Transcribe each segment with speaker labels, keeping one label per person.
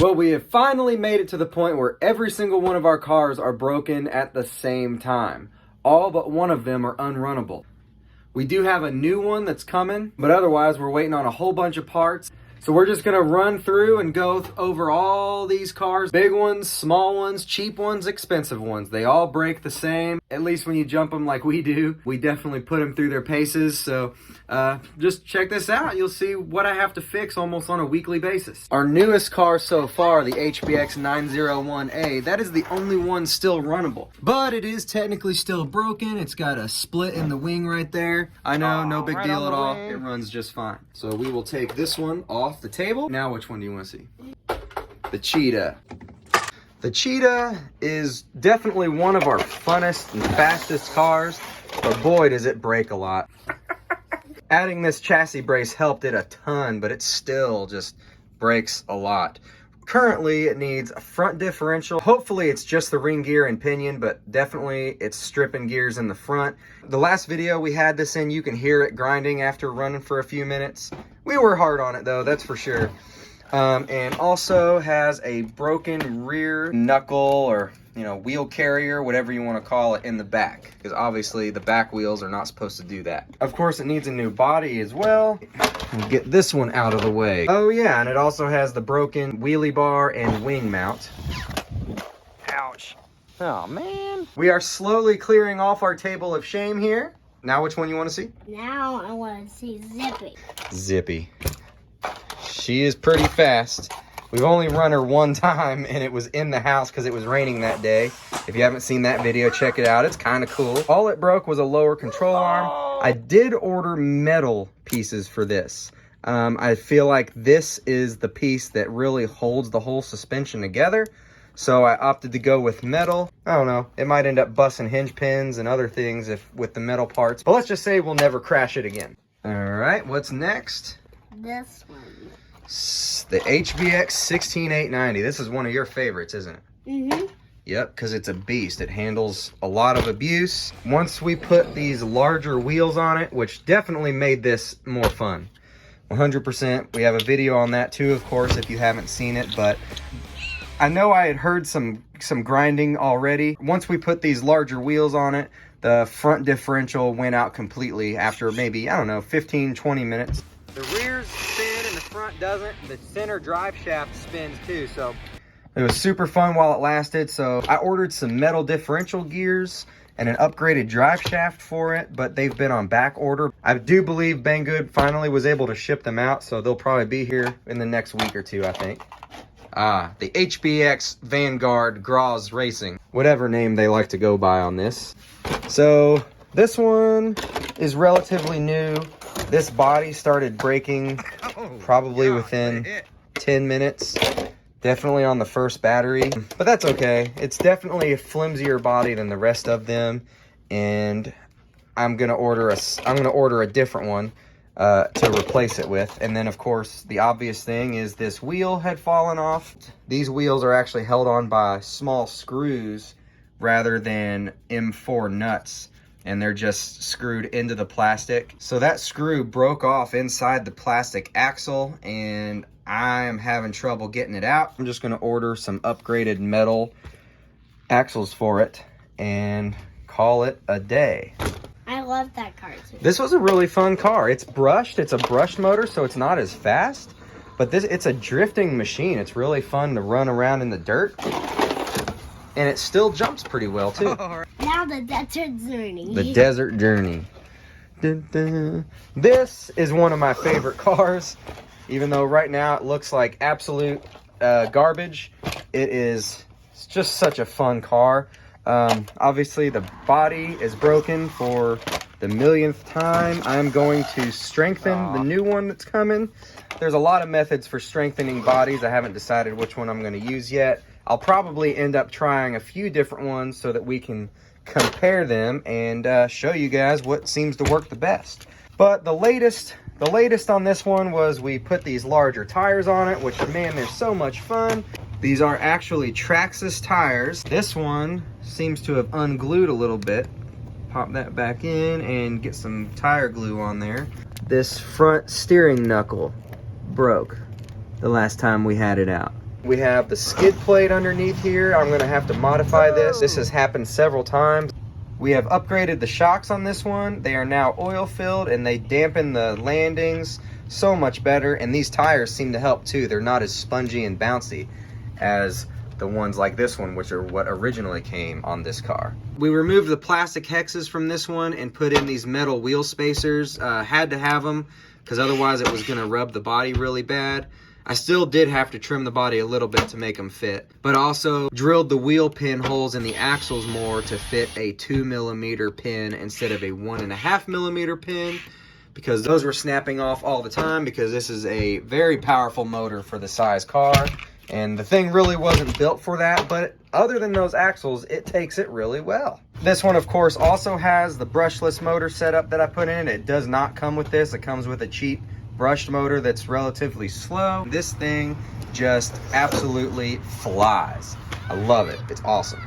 Speaker 1: But we have finally made it to the point where every single one of our cars are broken at the same time. All but one of them are unrunnable. We do have a new one that's coming, but otherwise we're waiting on a whole bunch of parts. So we're just gonna run through and go over all these cars. Big ones, small ones, cheap ones, expensive ones. They all break the same, at least when you jump them like we do. We definitely put them through their paces, so just check this out. You'll see what I have to fix almost on a weekly basis. Our newest car so far, the HBX 901A, that is the only one still runnable. But it is technically still broken. It's got a split in the wing right there. I know, no big deal at all. It runs just fine. So we will take this one off the table. Now which one do you want to see? The Cheetah. The Cheetah is definitely one of our funnest and fastest cars, but boy does it break a lot. Adding this chassis brace helped it a ton, but it still just breaks a lot. Currently, it needs a front differential. Hopefully, it's just the ring gear and pinion, but definitely it's stripping gears in the front. The last video we had this in, you can hear it grinding after running for a few minutes. We were hard on it though, that's for sure. And also has a broken rear knuckle or wheel carrier, whatever you want to call it, in the back, because obviously the back wheels are not supposed to do that. Of course, it needs a new body as well. We'll get this one out of the way. Oh yeah, and it also has the broken wheelie bar and wing mount. Ouch. Oh man. We are slowly clearing off our table of shame here. Now which one you want to see?
Speaker 2: Now I want to see Zippy.
Speaker 1: Zippy. She is pretty fast. We've only run her one time, and it was in the house because it was raining that day. If you haven't seen that video, check it out. It's kind of cool. All it broke was a lower control arm. I did order metal pieces for this. I feel like this is the piece that really holds the whole suspension together. So I opted to go with metal. I don't know. It might end up busting hinge pins and other things with the metal parts. But let's just say we'll never crash it again. All right, what's next?
Speaker 2: This one.
Speaker 1: The HBX 16890. This is one of your favorites, isn't it?
Speaker 2: Mm-hmm.
Speaker 1: Yep, because it's a beast. It handles a lot of abuse. Once we put these larger wheels on it, which definitely made this more fun. 100%. We have a video on that too, of course, if you haven't seen it. But I know I had heard some grinding already. Once we put these larger wheels on it, the front differential went out completely after maybe, I don't know, 15, 20 minutes. The rears spin and the front doesn't. The center drive shaft spins too, so it was super fun while it lasted. So I ordered some metal differential gears and an upgraded drive shaft for it, but they've been on back order. I do believe Banggood finally was able to ship them out, so they'll probably be here in the next week or two, I think. The HBX Vanguard Graz Racing, whatever name they like to go by on this. So this one is relatively new. This body started breaking probably within 10 minutes. Definitely on the first battery, but that's okay. It's definitely a flimsier body than the rest of them, and I'm gonna order a different one to replace it with. And then of course the obvious thing is this wheel had fallen off. These wheels are actually held on by small screws rather than M4 nuts, and they're just screwed into the plastic. So that screw broke off inside the plastic axle, and I am having trouble getting it out. I'm just gonna order some upgraded metal axles for it and call it a day.
Speaker 2: I love that car too.
Speaker 1: This was a really fun car. It's brushed, it's a brushed motor, so it's not as fast, but it's a drifting machine. It's really fun to run around in the dirt, and it still jumps pretty well too.
Speaker 2: Now the desert journey.
Speaker 1: The desert journey. Dun, dun. This is one of my favorite cars, even though right now it looks like absolute garbage. It's just such a fun car. Obviously the body is broken for the millionth time. I'm going to strengthen the new one that's coming. There's a lot of methods for strengthening bodies. I haven't decided which one I'm going to use yet. I'll probably end up trying a few different ones so that we can compare them and show you guys what seems to work the best. But the latest on this one was we put these larger tires on it, which, man, they're so much fun. These are actually Traxxas tires. This one seems to have unglued a little bit. Pop that back in and get some tire glue on there. This front steering knuckle broke the last time we had it out. We have the skid plate underneath here. I'm going to have to modify this. This has happened several times. We have upgraded the shocks on this one. They are now oil filled and they dampen the landings so much better. And these tires seem to help too. They're not as spongy and bouncy as the ones like this one, which are what originally came on this car. We removed the plastic hexes from this one and put in these metal wheel spacers. Had to have them because otherwise it was going to rub the body really bad. I still did have to trim the body a little bit to make them fit, but also drilled the wheel pin holes in the axles more to fit a 2mm pin instead of a 1.5mm pin, because those were snapping off all the time because this is a very powerful motor for the size car. And the thing really wasn't built for that, but other than those axles, it takes it really well. This one, of course, also has the brushless motor setup that I put in. It does not come with this. It comes with a cheap brushed motor that's relatively slow. This thing just absolutely flies. I love it. It's awesome.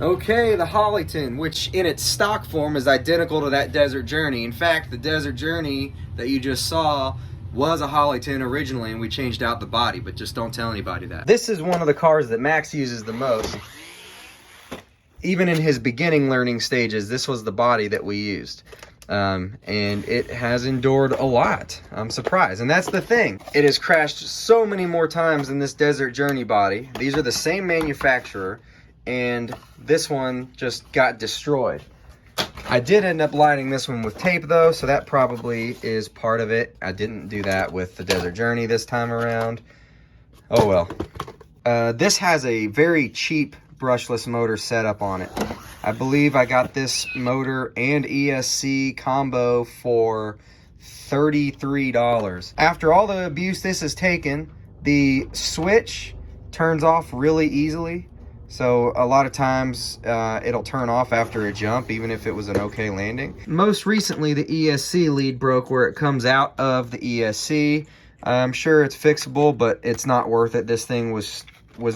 Speaker 1: Okay, the Holliton, which in its stock form is identical to that Desert Journey. In fact, the Desert Journey that you just saw was a Holliton originally, and we changed out the body, but just don't tell anybody that. This is one of the cars that Max uses the most. Even in his beginning learning stages, this was the body that we used. And it has endured a lot. I'm surprised. And that's the thing. It has crashed so many more times than this Desert Journey body. These are the same manufacturer, and this one just got destroyed. I did end up lining this one with tape though, so that probably is part of it. I didn't do that with the Desert Journey this time around. Oh well. This has a very cheap brushless motor setup on it. I believe I got this motor and ESC combo for $33. After all the abuse this has taken, the switch turns off really easily. So a lot of times it'll turn off after a jump, even if it was an okay landing. Most recently, the ESC lead broke where it comes out of the ESC. I'm sure it's fixable, but it's not worth it. This thing was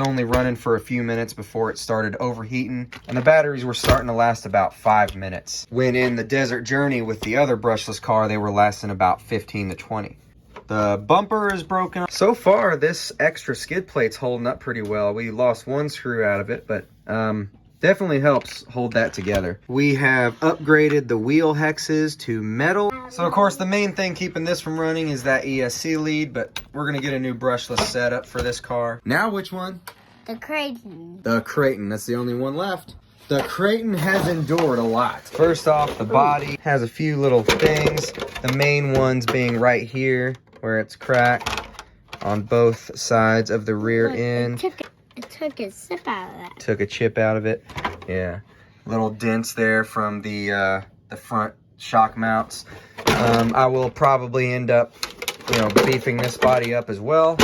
Speaker 1: only running for a few minutes before it started overheating, and the batteries were starting to last about 5 minutes. When in the Desert Journey with the other brushless car, they were lasting about 15 to 20. The bumper is broken. So far, this extra skid plate's holding up pretty well. We lost one screw out of it, but definitely helps hold that together. We have upgraded the wheel hexes to metal. So of course, the main thing keeping this from running is that ESC lead, but we're gonna get a new brushless setup for this car. Now which one?
Speaker 2: The Creighton.
Speaker 1: The Creighton, that's the only one left. The Creighton has endured a lot. First off, the body has a few little things. The main ones being right here, where it's cracked on both sides of the rear end.
Speaker 2: It took a sip out of that.
Speaker 1: Took a chip out of it. Yeah. Little dents there from the front shock mounts. I will probably end up, beefing this body up as well.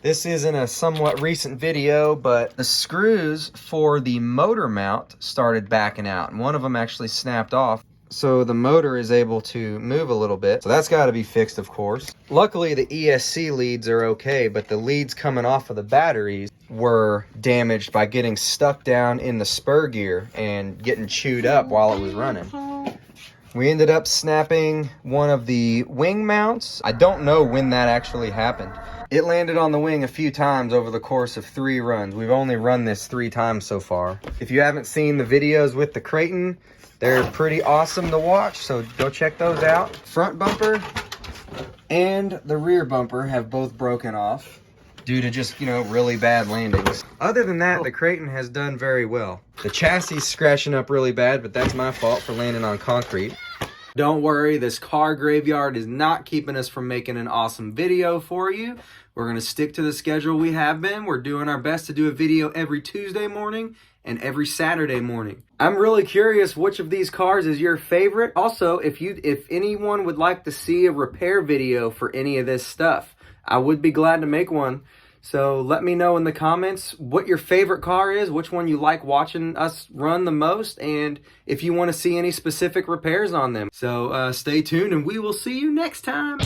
Speaker 1: This isn't a somewhat recent video, but the screws for the motor mount started backing out, and one of them actually snapped off. So the motor is able to move a little bit. So that's got to be fixed, of course. Luckily, the ESC leads are okay, but the leads coming off of the batteries were damaged by getting stuck down in the spur gear and getting chewed up while it was running. We ended up snapping one of the wing mounts. I don't know when that actually happened. It landed on the wing a few times over the course of 3 runs. We've only run this 3 times so far. If you haven't seen the videos with the Creighton, they're pretty awesome to watch, so go check those out. Front bumper and the rear bumper have both broken off due to just, really bad landings. Other than that, the Creighton has done very well. The chassis is scratching up really bad, but that's my fault for landing on concrete. Don't worry, this car graveyard is not keeping us from making an awesome video for you. We're going to stick to the schedule we have been. We're doing our best to do a video every Tuesday morning and every Saturday morning. I'm really curious which of these cars is your favorite. Also, if anyone would like to see a repair video for any of this stuff, I would be glad to make one. So let me know in the comments what your favorite car is, which one you like watching us run the most, and if you want to see any specific repairs on them. So stay tuned and we will see you next time.